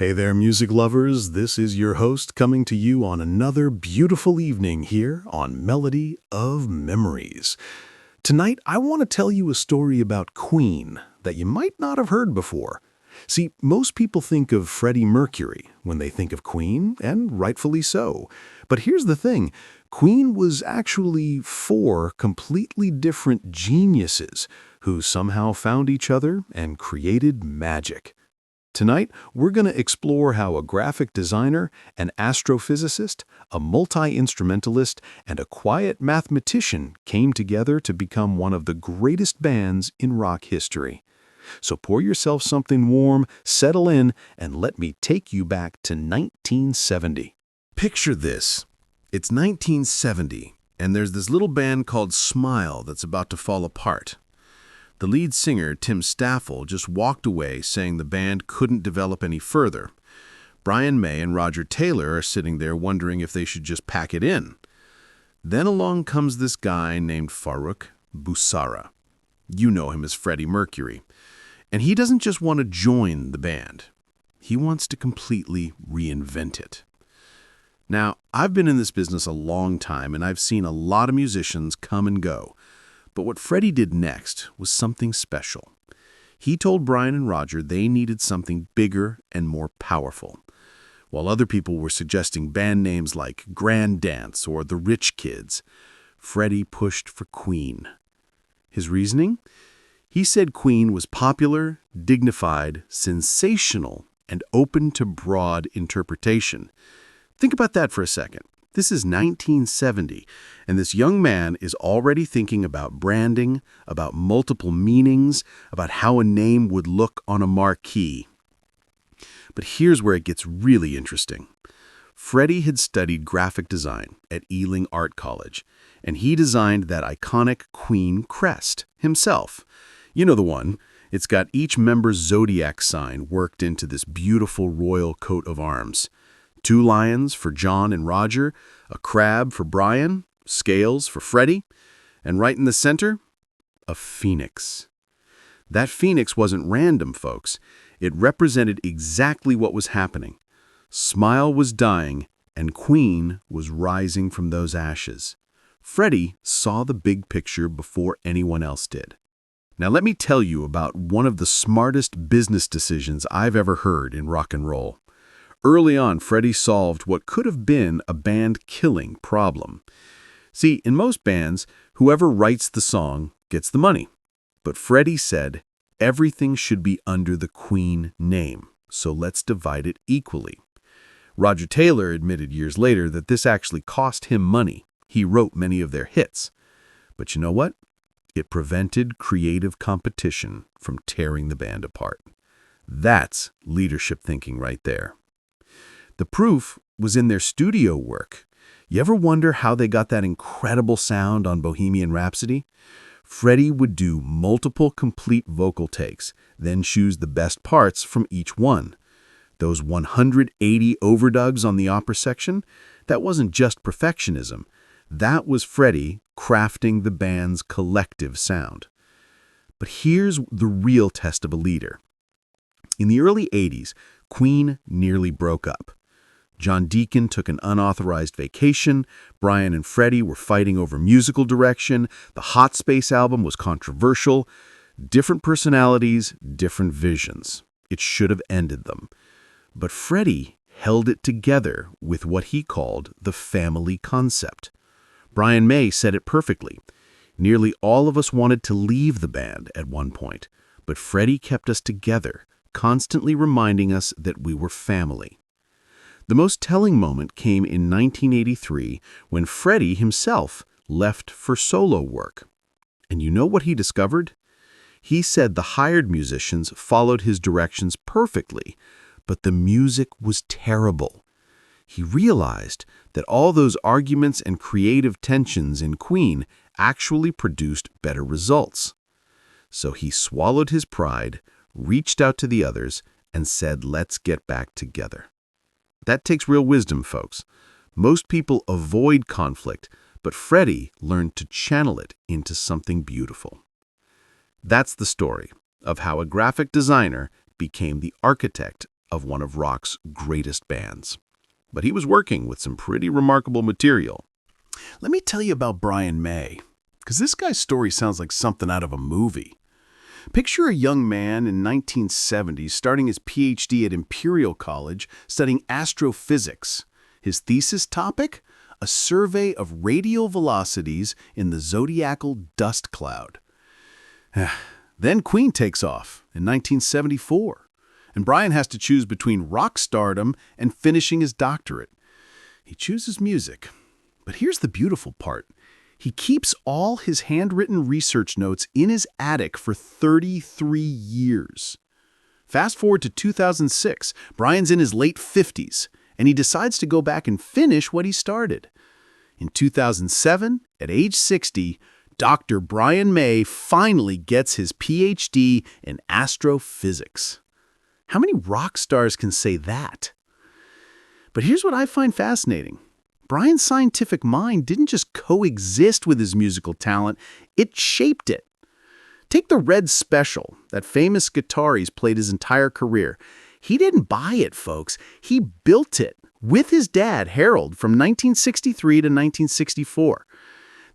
Hey there, music lovers. This is your host coming to you on another beautiful evening here on Melody of Memories. Tonight, I want to tell you a story about Queen that you might not have heard before. See, most people think of Freddie Mercury when they think of Queen, and rightfully so. But here's the thing. Queen was actually four completely different geniuses who somehow found each other and created magic. Tonight, we're going to explore how a graphic designer, an astrophysicist, a multi-instrumentalist, and a quiet mathematician came together to become one of the greatest bands in rock history. So pour yourself something warm, settle in, and let me take you back to 1970. Picture this. It's 1970, and there's this little band called Smile that's about to fall apart. The lead singer, Tim Staffel, just walked away saying the band couldn't develop any further. Brian May and Roger Taylor are sitting there wondering if they should just pack it in. Then along comes this guy named Farrokh Bulsara. You know him as Freddie Mercury. And he doesn't just want to join the band. He wants to completely reinvent it. Now, I've been in this business a long time, and I've seen a lot of musicians come and go. But what Freddie did next was something special. He told Brian and Roger they needed something bigger and more powerful. While other people were suggesting band names like Grand Dance or The Rich Kids, Freddie pushed for Queen. His reasoning? He said Queen was popular, dignified, sensational, and open to broad interpretation. Think about that for a second. This is 1970, and this young man is already thinking about branding, about multiple meanings, about how a name would look on a marquee. But here's where it gets really interesting. Freddie had studied graphic design at Ealing Art College, and he designed that iconic Queen crest himself. You know the one. It's got each member's zodiac sign worked into this beautiful royal coat of arms. 2 lions for John and Roger, a crab for Brian, scales for Freddie, and right in the center, a phoenix. That phoenix wasn't random, folks. It represented exactly what was happening. Smile was dying, and Queen was rising from those ashes. Freddie saw the big picture before anyone else did. Now let me tell you about one of the smartest business decisions I've ever heard in rock and roll. Early on, Freddie solved what could have been a band-killing problem. See, in most bands, whoever writes the song gets the money. But Freddie said, everything should be under the Queen name, so let's divide it equally. Roger Taylor admitted years later that this actually cost him money. He wrote many of their hits. But you know what? It prevented creative competition from tearing the band apart. That's leadership thinking right there. The proof was in their studio work. You ever wonder how they got that incredible sound on Bohemian Rhapsody? Freddie would do multiple complete vocal takes, then choose the best parts from each one. Those 180 overdubs on the opera section, that wasn't just perfectionism. That was Freddie crafting the band's collective sound. But here's the real test of a leader. In the early 80s, Queen nearly broke up. John Deacon took an unauthorized vacation, Brian and Freddie were fighting over musical direction, the Hot Space album was controversial, different personalities, different visions. It should have ended them. But Freddie held it together with what he called the family concept. Brian May said it perfectly. Nearly all of us wanted to leave the band at one point, but Freddie kept us together, constantly reminding us that we were family. The most telling moment came in 1983 when Freddie himself left for solo work. And you know what he discovered? He said the hired musicians followed his directions perfectly, but the music was terrible. He realized that all those arguments and creative tensions in Queen actually produced better results. So he swallowed his pride, reached out to the others, and said, let's get back together. That takes real wisdom, folks. Most people avoid conflict, but Freddie learned to channel it into something beautiful. That's the story of how a graphic designer became the architect of one of rock's greatest bands. But he was working with some pretty remarkable material. Let me tell you about Brian May, because this guy's story sounds like something out of a movie. Picture a young man in 1970 starting his PhD at Imperial College studying astrophysics. His thesis topic? A survey of radial velocities in the zodiacal dust cloud. Then Queen takes off in 1974, and Brian has to choose between rock stardom and finishing his doctorate. He chooses music. But here's the beautiful part. He keeps all his handwritten research notes in his attic for 33 years. Fast forward to 2006, Brian's in his late 50s, and he decides to go back and finish what he started. In 2007, at age 60, Dr. Brian May finally gets his PhD in astrophysics. How many rock stars can say that? But here's what I find fascinating. Brian's scientific mind didn't just coexist with his musical talent, it shaped it. Take the Red Special, that famous guitar he's played his entire career. He didn't buy it, folks. He built it with his dad, Harold, from 1963 to 1964.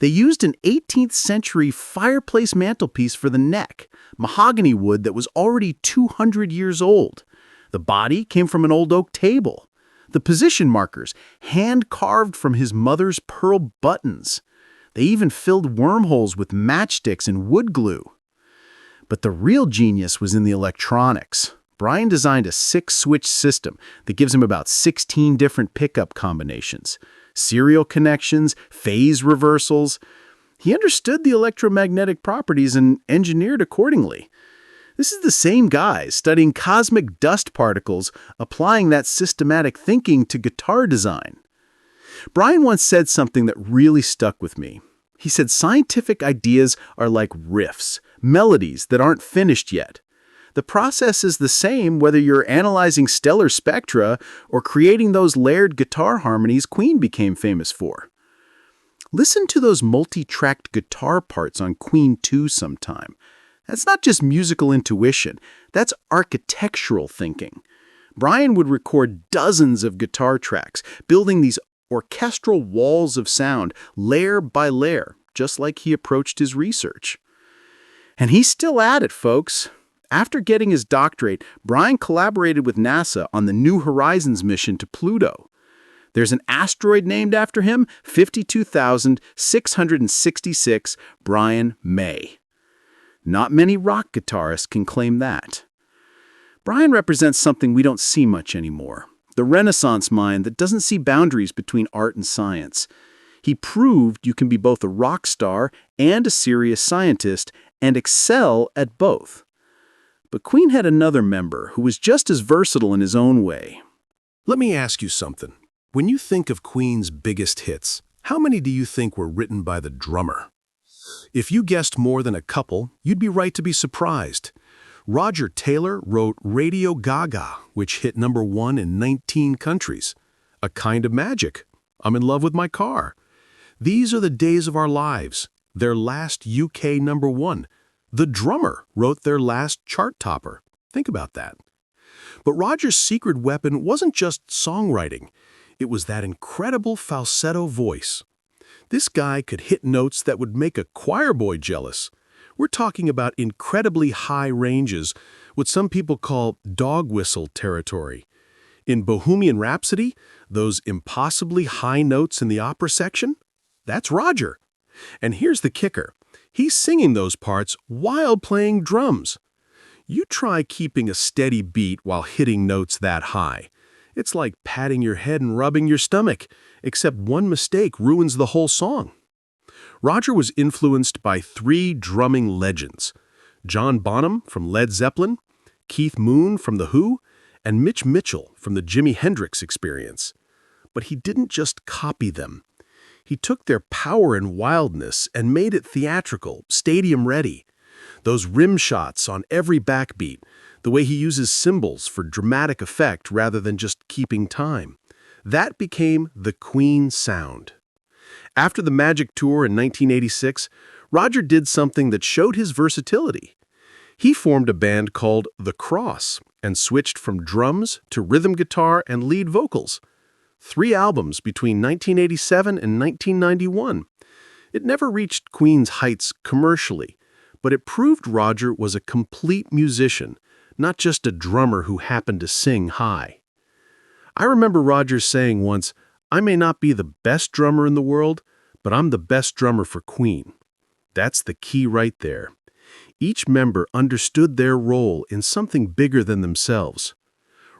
They used an 18th century fireplace mantelpiece for the neck, mahogany wood that was already 200 years old. The body came from an old oak table. The position markers, hand-carved from his mother's pearl buttons. They even filled wormholes with matchsticks and wood glue. But the real genius was in the electronics. Brian designed a 6-switch system that gives him about 16 different pickup combinations, serial connections, phase reversals. He understood the electromagnetic properties and engineered accordingly. This is the same guy studying cosmic dust particles, applying that systematic thinking to guitar design. Brian once said something that really stuck with me. He said scientific ideas are like riffs, melodies that aren't finished yet. The process is the same whether you're analyzing stellar spectra or creating those layered guitar harmonies Queen became famous for. Listen to those multi-tracked guitar parts on Queen 2 sometime. That's not just musical intuition, that's architectural thinking. Brian would record dozens of guitar tracks, building these orchestral walls of sound, layer by layer, just like he approached his research. And he's still at it, folks. After getting his doctorate, Brian collaborated with NASA on the New Horizons mission to Pluto. There's an asteroid named after him, 52,666 Brian May. Not many rock guitarists can claim that. Brian represents something we don't see much anymore, the Renaissance mind that doesn't see boundaries between art and science. He proved you can be both a rock star and a serious scientist and excel at both. But Queen had another member who was just as versatile in his own way. Let me ask you something. When you think of Queen's biggest hits, how many do you think were written by the drummer? If you guessed more than a couple, you'd be right to be surprised. Roger Taylor wrote Radio Gaga, which hit #1 in 19 countries. A Kind of Magic, I'm in Love with My Car. These Are the Days of Our Lives, their last UK #1. The Drummer wrote their last chart topper. Think about that. But Roger's secret weapon wasn't just songwriting. It was that incredible falsetto voice. This guy could hit notes that would make a choir boy jealous. We're talking about incredibly high ranges, what some people call dog whistle territory. In Bohemian Rhapsody, those impossibly high notes in the opera section, that's Roger. And here's the kicker. He's singing those parts while playing drums. You try keeping a steady beat while hitting notes that high. It's like patting your head and rubbing your stomach, except one mistake ruins the whole song. Roger was influenced by 3 drumming legends: John Bonham from Led Zeppelin, Keith Moon from The Who, and Mitch Mitchell from the Jimi Hendrix Experience. But he didn't just copy them. He took their power and wildness and made it theatrical, stadium-ready. Those rim shots on every backbeat, the way he uses cymbals for dramatic effect rather than just keeping time. That became the Queen sound. After the Magic Tour in 1986, Roger did something that showed his versatility. He formed a band called The Cross and switched from drums to rhythm guitar and lead vocals. 3 albums between 1987 and 1991. It never reached Queen's heights commercially, but it proved Roger was a complete musician, not just a drummer who happened to sing high. I remember Roger saying once, "I may not be the best drummer in the world, but I'm the best drummer for Queen." That's the key right there. Each member understood their role in something bigger than themselves.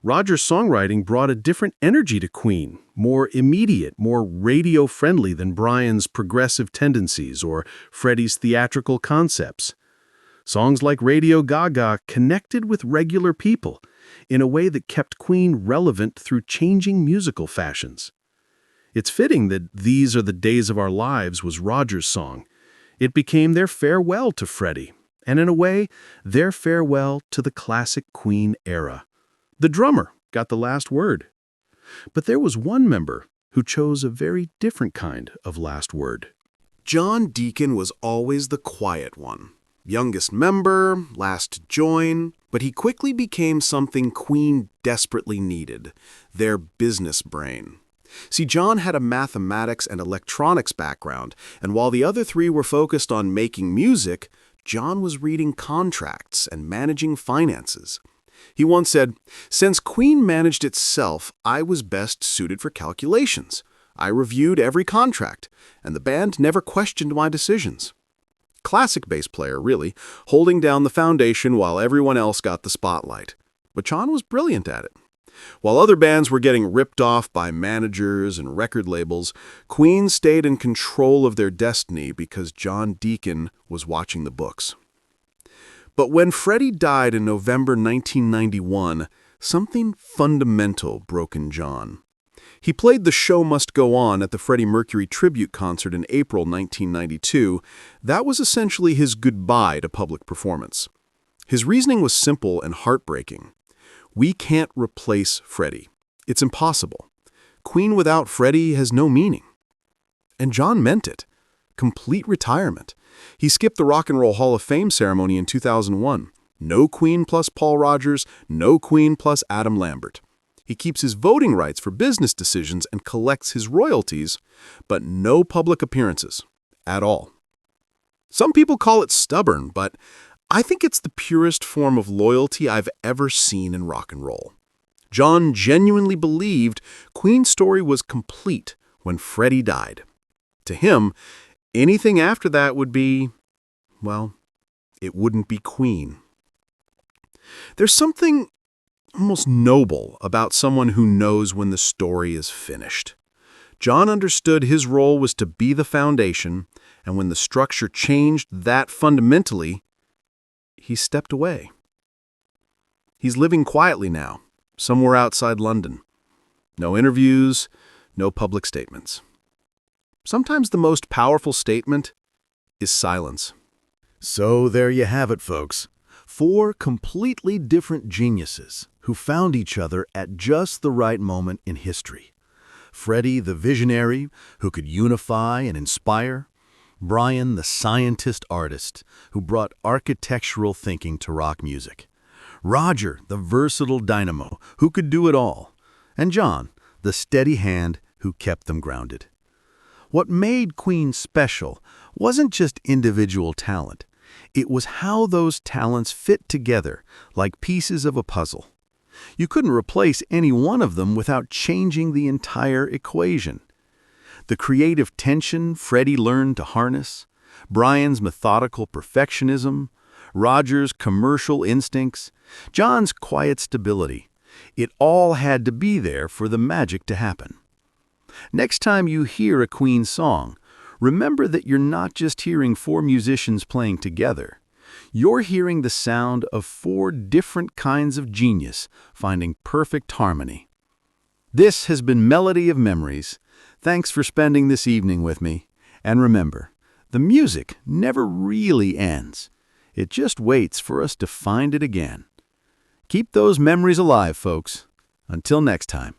Roger's songwriting brought a different energy to Queen, more immediate, more radio-friendly than Brian's progressive tendencies or Freddie's theatrical concepts. Songs like Radio Gaga connected with regular people in a way that kept Queen relevant through changing musical fashions. It's fitting that These Are the Days of Our Lives was Roger's song. It became their farewell to Freddie, and in a way, their farewell to the classic Queen era. The drummer got the last word. But there was one member who chose a very different kind of last word. John Deacon was always the quiet one. Youngest member, last to join, but he quickly became something Queen desperately needed, their business brain. See, John had a mathematics and electronics background, and while the other 3 were focused on making music, John was reading contracts and managing finances. He once said, "Since Queen managed itself, I was best suited for calculations. I reviewed every contract, and the band never questioned my decisions." Classic bass player, really, holding down the foundation while everyone else got the spotlight. But John was brilliant at it. While other bands were getting ripped off by managers and record labels, Queen stayed in control of their destiny because John Deacon was watching the books. But when Freddie died in November 1991, something fundamental broke in John. He played The Show Must Go On at the Freddie Mercury tribute concert in April 1992. That was essentially his goodbye to public performance. His reasoning was simple and heartbreaking. We can't replace Freddie. It's impossible. Queen without Freddie has no meaning. And John meant it. Complete retirement. He skipped the Rock and Roll Hall of Fame ceremony in 2001. No Queen plus Paul Rodgers, no Queen plus Adam Lambert. He keeps his voting rights for business decisions and collects his royalties, but no public appearances at all. Some people call it stubborn, but I think it's the purest form of loyalty I've ever seen in rock and roll. John genuinely believed Queen's story was complete when Freddie died. To him, anything after that would be, well, it wouldn't be Queen. There's something almost noble about someone who knows when the story is finished. John understood his role was to be the foundation, and when the structure changed that fundamentally, he stepped away. He's living quietly now, somewhere outside London. No interviews, no public statements. Sometimes the most powerful statement is silence. So there you have it, folks. 4 completely different geniuses who found each other at just the right moment in history. Freddie, the visionary, who could unify and inspire. Brian, the scientist-artist, who brought architectural thinking to rock music. Roger, the versatile dynamo, who could do it all. And John, the steady hand who kept them grounded. What made Queen special wasn't just individual talent. It was how those talents fit together like pieces of a puzzle. You couldn't replace any one of them without changing the entire equation. The creative tension Freddie learned to harness, Brian's methodical perfectionism, Roger's commercial instincts, John's quiet stability. It all had to be there for the magic to happen. Next time you hear a Queen song, remember that you're not just hearing 4 musicians playing together. You're hearing the sound of 4 different kinds of genius finding perfect harmony. This has been Melody of Memories. Thanks for spending this evening with me. And remember, the music never really ends. It just waits for us to find it again. Keep those memories alive, folks. Until next time.